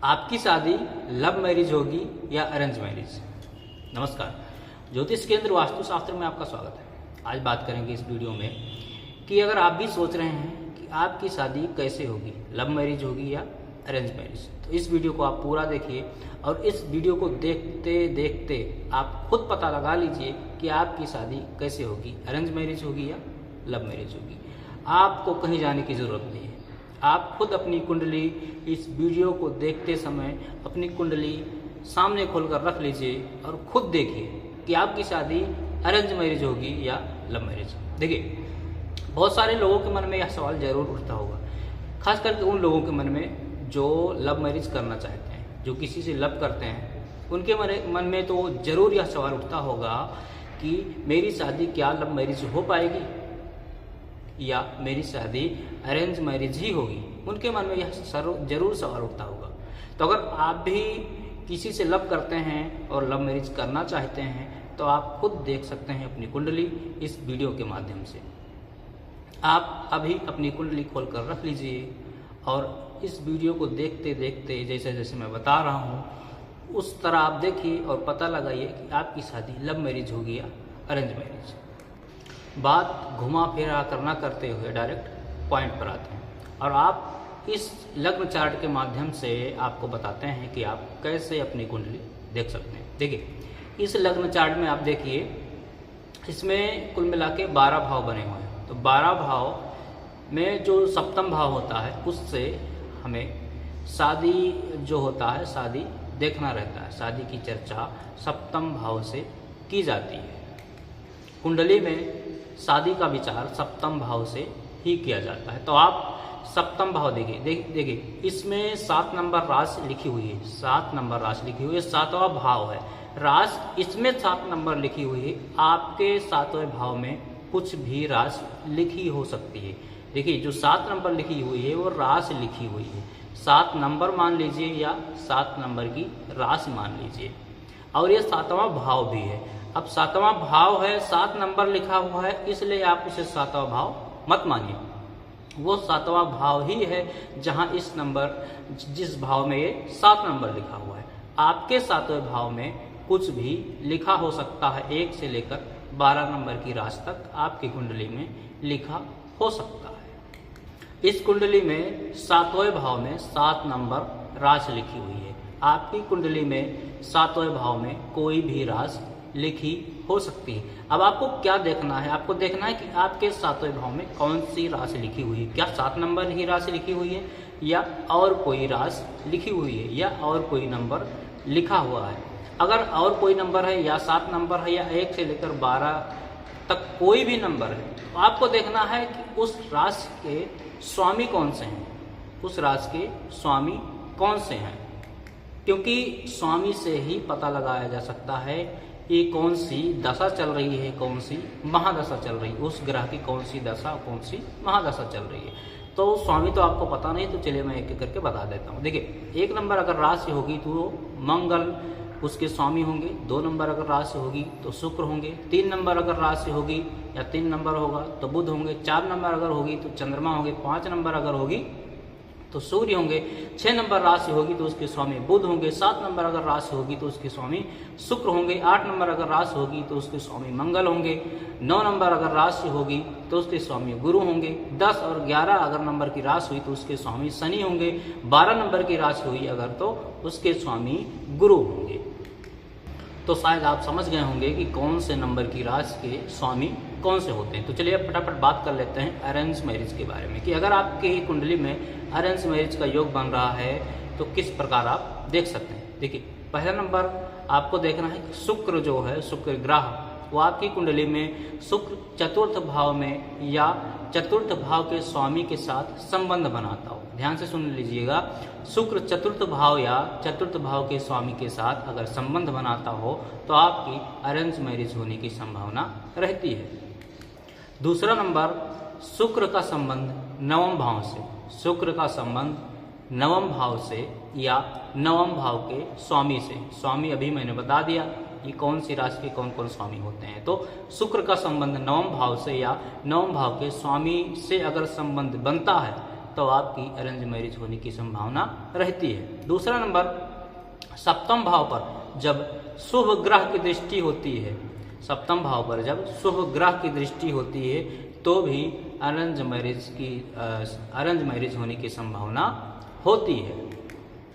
आपकी शादी love marriage होगी या अरेंज मैरिज। नमस्कार, ज्योतिष केंद्र वास्तुशास्त्र में आपका स्वागत है। आज बात करेंगे इस वीडियो में कि अगर आप भी सोच रहे हैं कि आपकी शादी कैसे होगी, लव मैरिज होगी या अरेंज मैरिज, तो इस वीडियो को आप पूरा देखिए और इस वीडियो को देखते देखते आप खुद पता लगा लीजिए कि आपकी शादी कैसे होगी, अरेंज मैरिज होगी या लव मैरिज होगी। आपको कहीं जाने की ज़रूरत नहीं है। आप खुद अपनी कुंडली इस वीडियो को देखते समय अपनी कुंडली सामने खोलकर रख लीजिए और खुद देखिए कि आपकी शादी अरेंज मैरिज होगी या लव मैरिज। देखिए, बहुत सारे लोगों के मन में यह सवाल जरूर उठता होगा, खास करके उन लोगों के मन में जो लव मैरिज करना चाहते हैं, जो किसी से लव करते हैं। उनके मन में तो जरूर यह सवाल उठता होगा कि मेरी शादी क्या लव मैरिज हो पाएगी या मेरी शादी अरेंज मैरिज ही होगी। उनके मन में यह जरूर सवाल उठता होगा। तो अगर आप भी किसी से लव करते हैं और लव मैरिज करना चाहते हैं तो आप खुद देख सकते हैं अपनी कुंडली इस वीडियो के माध्यम से। आप अभी अपनी कुंडली खोलकर रख लीजिए और इस वीडियो को देखते देखते जैसे जैसे मैं बता रहा हूँ उस तरह आप देखिए और पता लगाइए कि आपकी शादी लव मैरिज होगी या अरेंज मैरिज। बात घुमा फिरा करना करते हुए डायरेक्ट पॉइंट पर आते हैं और आप इस लग्न चार्ट के माध्यम से आपको बताते हैं कि आप कैसे अपनी कुंडली देख सकते हैं। देखिए, इस लग्न चार्ट में आप देखिए, इसमें कुल मिला के 12 भाव बने हुए हैं। तो 12 भाव में जो सप्तम भाव होता है उससे हमें शादी जो होता है, शादी देखना रहता है। शादी की चर्चा सप्तम भाव से की जाती है। कुंडली में शादी का विचार सप्तम भाव से ही किया जाता है। तो आप सप्तम भाव देखिए, इसमें 7 नंबर राशि लिखी हुई है। 7 नंबर राशि लिखी हुई है, 7वां भाव है। राशि इसमें 7 नंबर लिखी हुई है। आपके 7वें भाव में कुछ भी राशि लिखी हो सकती है। देखिए, जो 7 नंबर लिखी हुई है वो राशि लिखी हुई है। 7 नंबर मान लीजिए या 7 नंबर की राशि मान लीजिए, और ये 7वां भाव भी है। अब 7वां भाव है, 7 नंबर लिखा हुआ है, इसलिए आप उसे 7वां भाव मत मानिए। वो 7वां भाव ही है जहां जिस भाव में ये 7 नंबर लिखा हुआ है। आपके 7वें भाव में कुछ भी लिखा हो सकता है। 1 से लेकर 12 नंबर की राशि तक आपकी कुंडली में लिखा हो सकता है। इस कुंडली में 7वें भाव में 7 नंबर राशि लिखी हुई है। आपकी कुंडली में 7वें भाव में कोई भी राशि लिखी हो सकती है। अब आपको क्या देखना है? आपको देखना है कि आपके 7वें भाव में कौन सी राशि लिखी हुई है। क्या 7 नंबर ही राशि लिखी हुई है या और कोई राशि लिखी हुई है या और कोई नंबर लिखा हुआ है। अगर और कोई नंबर है या 7 नंबर है या 1 से लेकर 12 तक कोई भी नंबर है, तो आपको देखना है कि उस राशि के स्वामी कौन से हैं। उस राशि के स्वामी कौन से हैं, क्योंकि स्वामी से ही पता लगाया जा सकता है ये कौन सी दशा चल रही है, कौन सी महादशा चल रही है, उस ग्रह की कौन सी दशा, कौन सी महादशा चल रही है। तो स्वामी तो आपको पता नहीं, तो चलिए मैं एक एक करके बता देता हूँ। देखिए, 1 नंबर अगर राशि होगी तो मंगल उसके स्वामी होंगे। 2 नंबर अगर राशि होगी तो शुक्र होंगे। 3 नंबर अगर राशि होगी या 3 नंबर होगा तो बुध होंगे। 4 नंबर अगर होगी तो चंद्रमा होंगे। 5 नंबर अगर होगी तो सूर्य होंगे। 6 नंबर राशि होगी तो उसके स्वामी बुध होंगे। 7 नंबर अगर राशि होगी तो उसके स्वामी शुक्र होंगे। 8 नंबर अगर राशि होगी तो उसके स्वामी मंगल होंगे। 9 नंबर अगर राशि होगी तो उसके स्वामी गुरु होंगे। 10 और 11 अगर नंबर की राशि हुई तो उसके स्वामी शनि होंगे। 12 नंबर की राशि हुई अगर तो उसके स्वामी गुरु होंगे। तो शायद आप समझ गए होंगे कि कौन से नंबर की राशि के स्वामी कौन से होते हैं। तो चलिए अब फटाफट बात कर लेते हैं अरेंज मैरिज के बारे में कि अगर आपके ही कुंडली में अरेंज मैरिज का योग बन रहा है तो किस प्रकार आप देख सकते हैं। देखिए, पहला नंबर आपको देखना है कि शुक्र जो है, शुक्र ग्रह, वो आपकी कुंडली में शुक्र 4th भाव में या 4th भाव के स्वामी के साथ संबंध बनाता हो। ध्यान से सुन लीजिएगा, शुक्र 4th भाव या 4th भाव के स्वामी के साथ अगर संबंध बनाता हो तो आपकी अरेंज मैरिज होने की संभावना रहती है। दूसरा नंबर, शुक्र का संबंध 9वें भाव से। शुक्र का संबंध 9वें भाव से या 9वें भाव के स्वामी से। स्वामी अभी मैंने बता दिया कि कौन सी राशि के कौन कौन स्वामी होते हैं। तो शुक्र का संबंध 9वें भाव से या 9वें भाव के स्वामी से अगर संबंध बनता है तो आपकी अरेंज मैरिज होने की संभावना रहती है। दूसरा नंबर, सप्तम भाव पर जब शुभ ग्रह की दृष्टि होती है, सप्तम भाव पर जब शुभ ग्रह की दृष्टि होती है तो भी अरेंज मैरिज होने की संभावना होती है।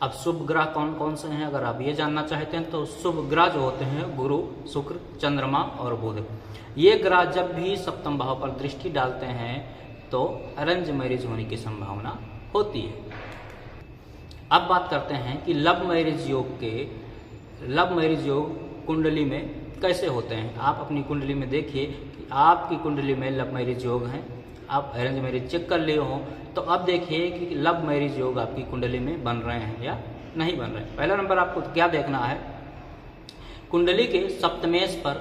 अब शुभ ग्रह कौन कौन से हैं अगर आप ये जानना चाहते हैं तो शुभ ग्रह जो होते हैं गुरु, शुक्र, चंद्रमा और बुध, ये ग्रह जब भी सप्तम भाव पर दृष्टि डालते हैं तो अरेंज मैरिज होने की संभावना होती है। अब बात करते हैं कि लव मैरिज योग कुंडली में कैसे होते हैं। आप अपनी कुंडली में देखिए कि आपकी कुंडली में लव मैरिज योग हैं, आप अरेंज मैरिज चेक कर लिए हो तो अब देखिए कि लव मैरिज योग आपकी कुंडली में बन रहे हैं या नहीं बन रहे हैं। पहला नंबर आपको क्या देखना है, कुंडली के सप्तमेश पर,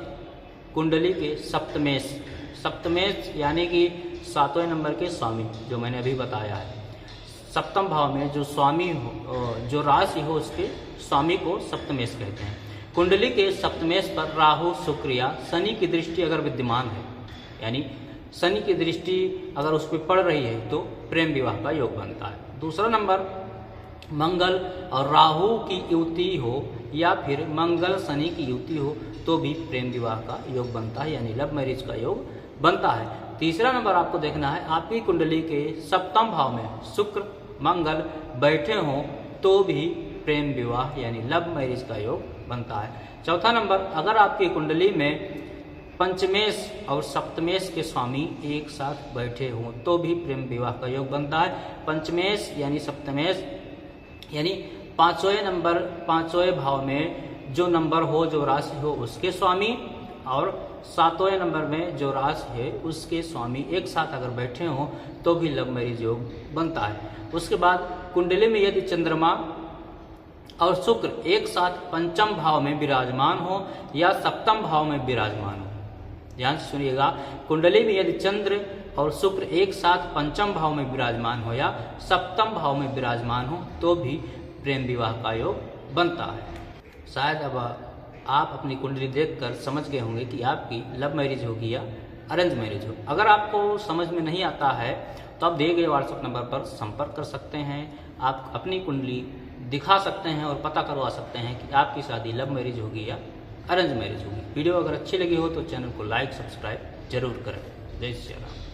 कुंडली के सप्तमेश यानी कि 7वें नंबर के स्वामी, जो मैंने अभी बताया है, सप्तम भाव में जो स्वामी हो, जो राशि हो उसके स्वामी को सप्तमेश कहते हैं। कुंडली के सप्तमेश पर राहु, शुक्र या शनि की दृष्टि अगर विद्यमान है, यानी शनि की दृष्टि अगर उस पर पड़ रही है तो प्रेम विवाह का योग बनता है। दूसरा नंबर, मंगल और राहु की युति हो या फिर मंगल शनि की युति हो तो भी प्रेम विवाह का योग बनता है, यानी लव मैरिज का योग बनता है। तीसरा नंबर आपको देखना है, आपकी कुंडली के सप्तम भाव में शुक्र, मंगल बैठे हों तो भी प्रेम विवाह यानी लव मैरिज का योग बनता है। चौथा नंबर, अगर आपकी कुंडली में पंचमेश और सप्तमेश के स्वामी एक साथ बैठे हों तो भी प्रेम विवाह का योग बनता है। पंचमेश यानी सप्तमेश यानी पांचवें भाव में जो नंबर हो, जो राशि हो उसके स्वामी, और 7वें नंबर में जो राशि है उसके स्वामी एक साथ अगर बैठे हों तो भी लव मैरिज योग बनता है। उसके बाद कुंडली में यदि चंद्रमा और शुक्र एक साथ पंचम भाव में विराजमान हो या सप्तम भाव में विराजमान हो, ध्यान से सुनिएगा, कुंडली में यदि चंद्र और शुक्र एक साथ पंचम भाव में विराजमान हो या सप्तम भाव में विराजमान हो तो भी प्रेम विवाह का योग बनता है। शायद अब आप अपनी कुंडली देखकर समझ गए होंगे कि आपकी लव मैरिज होगी या अरेंज मैरिज हो। अगर आपको समझ में नहीं आता है तो आप दिए गए व्हाट्सएप नंबर पर संपर्क कर सकते हैं, आप अपनी कुंडली दिखा सकते हैं और पता करवा सकते हैं कि आपकी शादी लव मैरिज होगी या अरेंज मैरिज होगी। वीडियो अगर अच्छी लगी हो तो चैनल को लाइक, सब्सक्राइब जरूर करें। जय श्री राम।